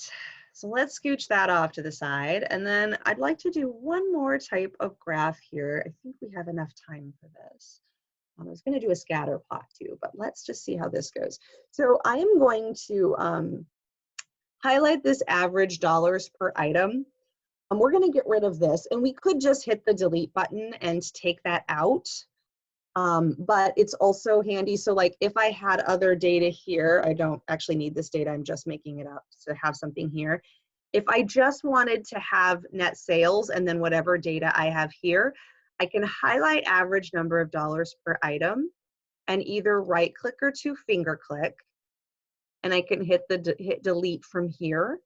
So let's scooch that off to the side. And then I'd like to do one more type of graph here. I think we have enough time for this. I was going to do a scatter plot too, but let's just see how this goes. So I am going to highlight this average dollars per item. We're going to get rid of this, and we could just hit the delete button and take that out. But it's also handy. So like if I had other data here, I don't actually need this data, I'm just making it up to have something here. If I just wanted to have net sales and then whatever data I have here, I can highlight average number of dollars per item and either right click or two finger click, and I can hit delete from here.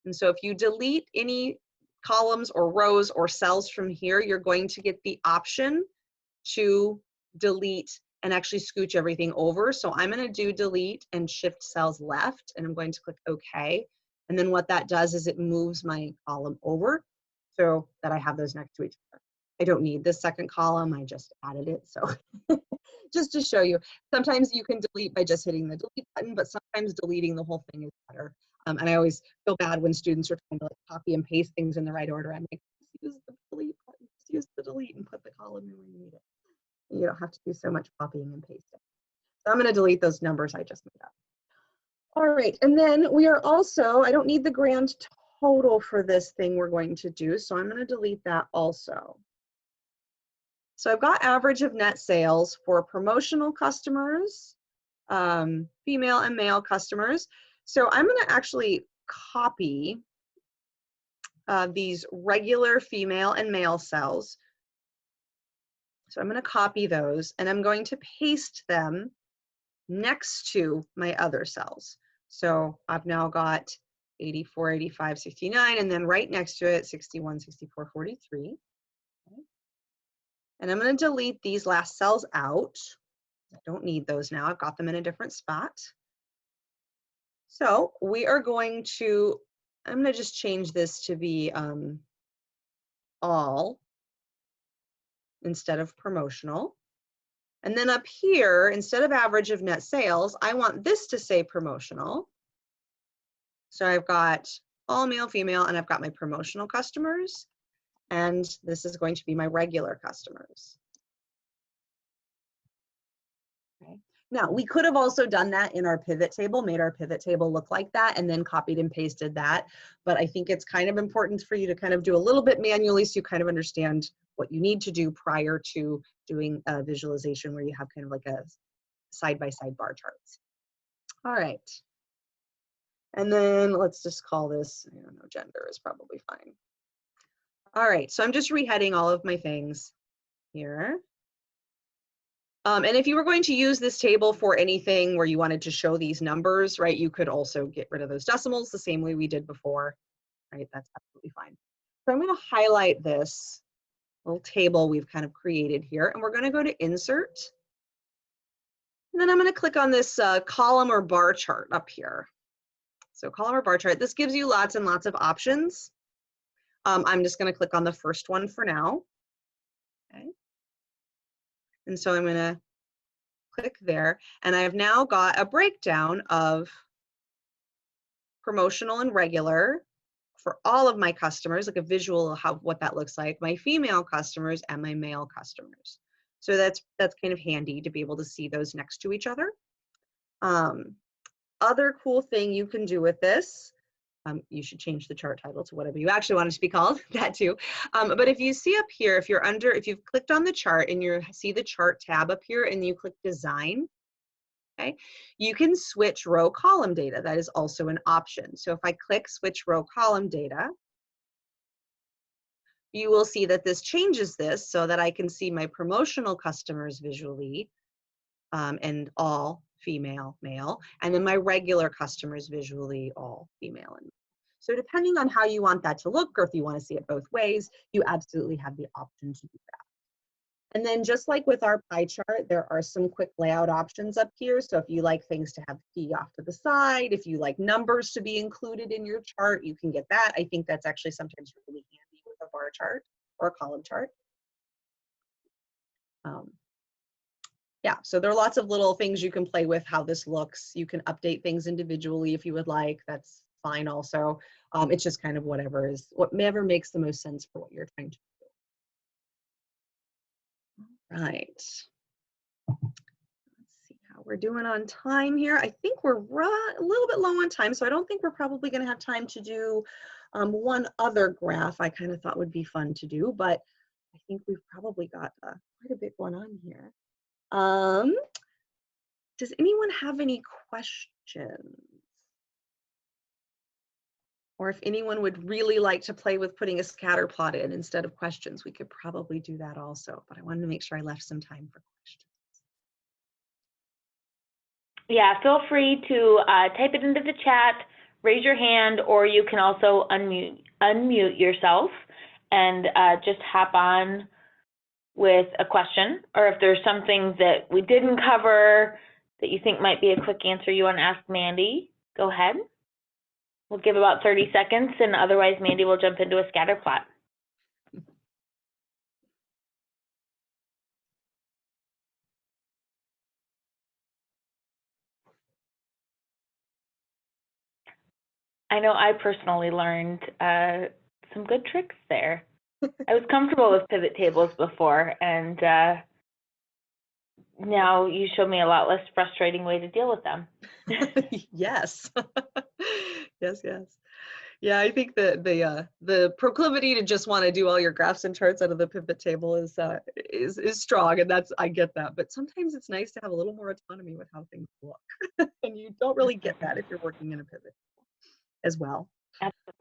And so if you delete any columns or rows or cells from here, you're going to get the option to delete and actually scooch everything over. So I'm going to do delete and shift cells left, and I'm going to click OK. And then what that does is it moves my column over so that I have those next to each other. I don't need this second column, I just added it. So just to show you, sometimes you can delete by just hitting the delete button, but sometimes deleting the whole thing is better. And I always feel bad when students are trying to like copy and paste things in the right order. I'm like, just use the delete button, just use the delete and put the column in where you need it. You don't have to do so much copying and pasting. So I'm going to delete those numbers I just made up. All right, and then we are also, I don't need the grand total for this thing we're going to do, so I'm going to delete that also. So I've got average of net sales for promotional customers, female and male customers. So I'm going to actually copy these regular female and male cells. So I'm going to copy those, and I'm going to paste them next to my other cells. So I've now got 84, 85, 69, and then right next to it, 61, 64, 43. Okay. And I'm going to delete these last cells out. I don't need those now. I've got them in a different spot. So we are going to, I'm going to just change this to be all instead of promotional. And then up here, instead of average of net sales, I want this to say promotional. So I've got all male, female, and I've got my promotional customers. And this is going to be my regular customers. Okay. Now, we could have also done that in our pivot table, made our pivot table look like that, and then copied and pasted that. But I think it's kind of important for you to kind of do a little bit manually so you kind of understand what you need to do prior to doing a visualization where you have kind of like a side-by-side bar charts. All right. And then let's just call this, I don't know, gender is probably fine. All right, so I'm just reheading all of my things here. And if you were going to use this table for anything where you wanted to show these numbers, right, you could also get rid of those decimals the same way we did before, right? That's absolutely fine. So I'm going to highlight this little table we've kind of created here, and we're going to go to Insert. And then I'm going to click on this column or bar chart up here. So column or bar chart, this gives you lots and lots of options. I'm just going to click on the first one for now. Okay. And so I'm going to click there, and I've now got a breakdown of promotional and regular for all of my customers, like a visual of what that looks like, my female customers and my male customers. So that's kind of handy to be able to see those next to each other. Other cool thing you can do with this, you should change the chart title to whatever you actually want it to be called, that too. But if you see up here, if you've clicked on the chart and you see the chart tab up here and you click design, okay, you can switch row column data. That is also an option. So if I click switch row column data, you will see that this changes this so that I can see my promotional customers visually and all female, male, and then my regular customers visually all female and male. So depending on how you want that to look, or if you want to see it both ways, you absolutely have the option to do that. And then just like with our pie chart, there are some quick layout options up here. So if you like things to have key off to the side, if you like numbers to be included in your chart, you can get that. I think that's actually sometimes really handy with a bar chart or a column chart. Yeah, so there are lots of little things you can play with how this looks. You can update things individually if you would like. That's fine also. It's just kind of whatever makes the most sense for what you're trying to do. Right. Let's see how we're doing on time here. I think we're a little bit low on time, so I don't think we're probably going to have time to do one other graph I kind of thought would be fun to do, but I think we've probably got quite a big one on here. Does anyone have any questions? Or if anyone would really like to play with putting a scatter plot in instead of questions, we could probably do that also, but I wanted to make sure I left some time for questions. Yeah, feel free to type it into the chat, raise your hand, or you can also unmute yourself and just hop on with a question, or if there's something that we didn't cover that you think might be a quick answer you want to ask Mandie, go ahead. We'll give about 30 seconds, and otherwise Mandie will jump into a scatter plot. I know I personally learned some good tricks there. I was comfortable with pivot tables before, and now you show me a lot less frustrating way to deal with them. Yes. Yes, yes. Yeah, I think that the proclivity to just want to do all your graphs and charts out of the pivot table is strong, and I get that. But sometimes it's nice to have a little more autonomy with how things look, and you don't really get that if you're working in a pivot table as well. Absolutely.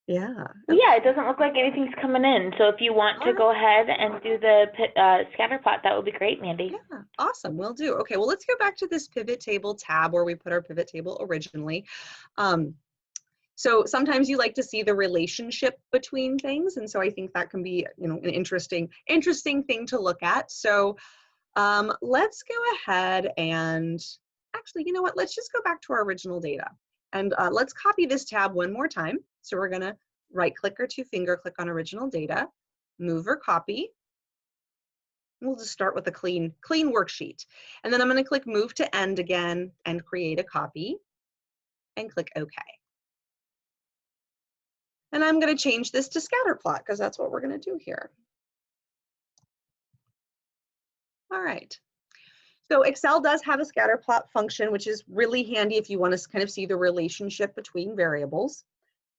Yeah. Well, yeah, it doesn't look like anything's coming in. So if you want to go ahead and do the scatter plot, that would be great, Mandie. Yeah, awesome. Will do. Okay, well, let's go back to this pivot table tab where we put our pivot table originally. So sometimes you like to see the relationship between things, and so I think that can be, an interesting thing to look at. So let's go ahead and actually, you know what? Let's just go back to our original data, and let's copy this tab one more time. So we're gonna right-click or two-finger click on original data, move or copy. We'll just start with a clean worksheet, and then I'm going to click Move to End again and create a copy, and click OK. And I'm going to change this to Scatterplot because that's what we're going to do here. All right. So Excel does have a Scatterplot function, which is really handy if you want to kind of see the relationship between variables.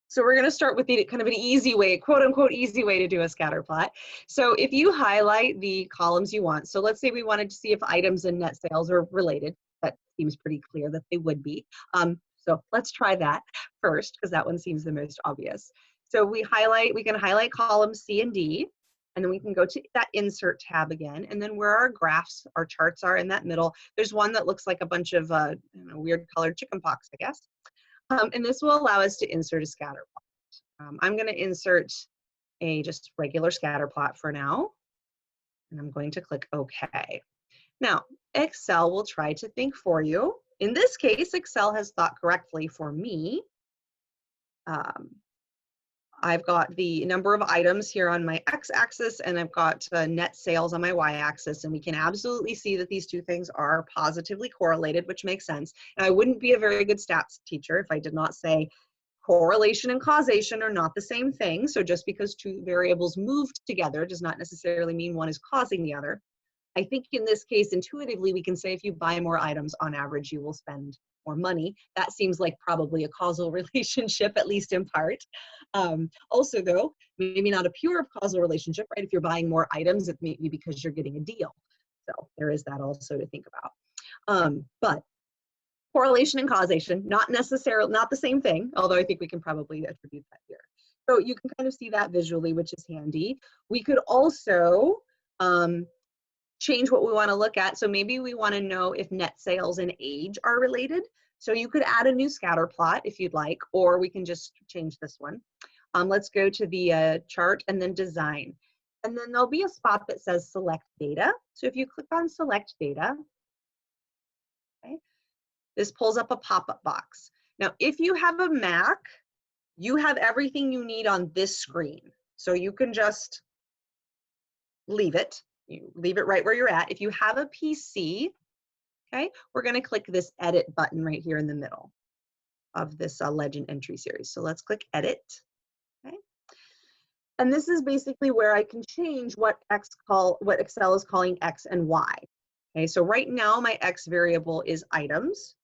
So we're going to start with kind of an easy way, quote unquote, easy way to do a scatter plot. So if you highlight the columns you want, so let's say we wanted to see if items and net sales are related. That seems pretty clear that they would be. So let's try that first, because that one seems the most obvious. So we can highlight columns C and D, and then we can go to that Insert tab again. And then where our graphs, our charts are in that middle, there's one that looks like a bunch of weird colored chicken pox, I guess. And this will allow us to insert a scatter plot. I'm going to insert a just regular scatter plot for now, and I'm going to click OK. Now, Excel will try to think for you. In this case, Excel has thought correctly for me. I've got the number of items here on my x-axis, and I've got net sales on my y-axis, and we can absolutely see that these two things are positively correlated, which makes sense. And I wouldn't be a very good stats teacher if I did not say correlation and causation are not the same thing. So just because two variables move together does not necessarily mean one is causing the other. I think in this case, intuitively, we can say if you buy more items, on average, you will spend more money. That seems like probably a causal relationship, at least in part. Also, though, maybe not a pure causal relationship, right? If you're buying more items, it may be because you're getting a deal. So there is that also to think about. But correlation and causation, not the same thing, although I think we can probably attribute that here. So you can kind of see that visually, which is handy. We could also change what we want to look at. So maybe we want to know if net sales and age are related. So you could add a new scatter plot if you'd like, or we can just change this one. Let's go to the chart and then design. And then there'll be a spot that says select data. So if you click on select data, okay, this pulls up a pop-up box. Now, if you have a Mac, you have everything you need on this screen. So you can just leave it. You leave it right where you're at. If you have a PC, okay, we're going to click this edit button right here in the middle of this legend entry series. So let's click edit. Okay. And this is basically where I can change what Excel is calling X and Y. Okay, so right now my X variable is items.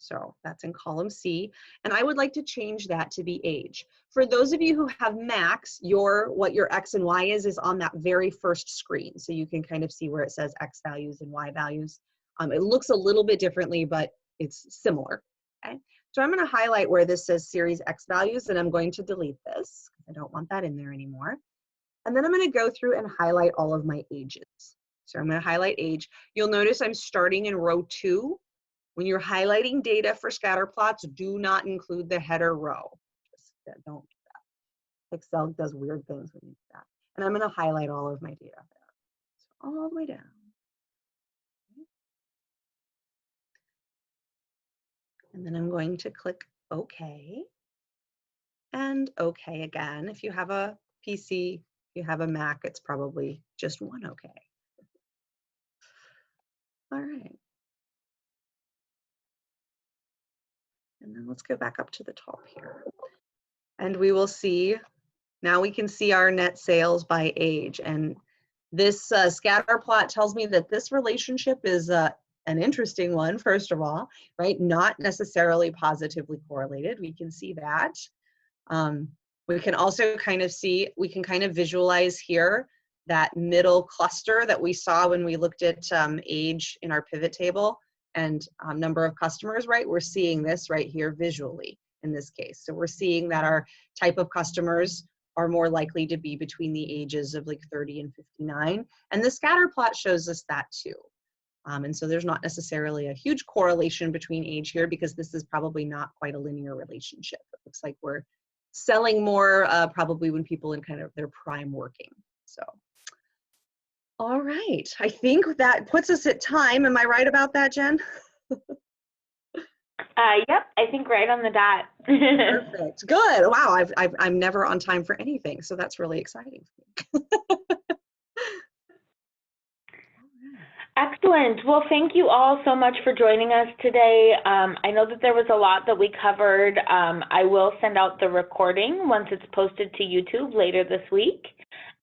So that's in column C. And I would like to change that to be age. For those of you who have Macs, what your X and Y is on that very first screen. So you can kind of see where it says X values and Y values. It looks a little bit differently, but it's similar. Okay. So I'm going to highlight where this says series X values, and I'm going to delete this. I don't want that in there anymore. And then I'm going to go through and highlight all of my ages. So I'm going to highlight age. You'll notice I'm starting in row 2. When you're highlighting data for scatter plots, do not include the header row. Just don't do that. Excel does weird things when you do that. And I'm going to highlight all of my data there. So all the way down. And then I'm going to click OK. And OK again. If you have a PC, if you have a Mac, it's probably just one OK. All right. And then let's go back up to the top here. And we will see, now we can see our net sales by age. And this scatter plot tells me that this relationship is an interesting one, first of all, right? Not necessarily positively correlated. We can see that. We can also kind of see, we can kind of visualize here that middle cluster that we saw when we looked at age in our pivot table and number of customers, right? We're seeing this right here visually in this case. So we're seeing that our type of customers are more likely to be between the ages of like 30 and 59. And the scatter plot shows us that too. And so there's not necessarily a huge correlation between age here because this is probably not quite a linear relationship. It looks like we're selling more probably when people in kind of their prime working. So, all right, I think that puts us at time. Am I right about that, Jen? Yep, I think right on the dot. Perfect. Good. Wow, I'm never on time for anything, so that's really exciting. Excellent. Well, thank you all so much for joining us today. I know that there was a lot that we covered. I will send out the recording once it's posted to YouTube later this week.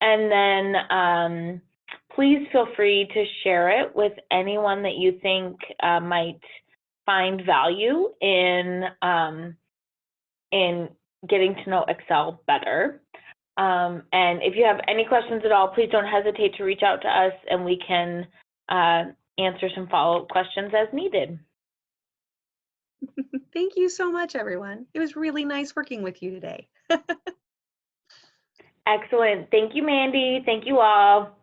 And then please feel free to share it with anyone that you think might find value in getting to know Excel better. And if you have any questions at all, please don't hesitate to reach out to us and we can answer some follow-up questions as needed. Thank you so much, everyone. It was really nice working with you today. Excellent. Thank you, Mandie. Thank you all.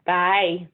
Bye.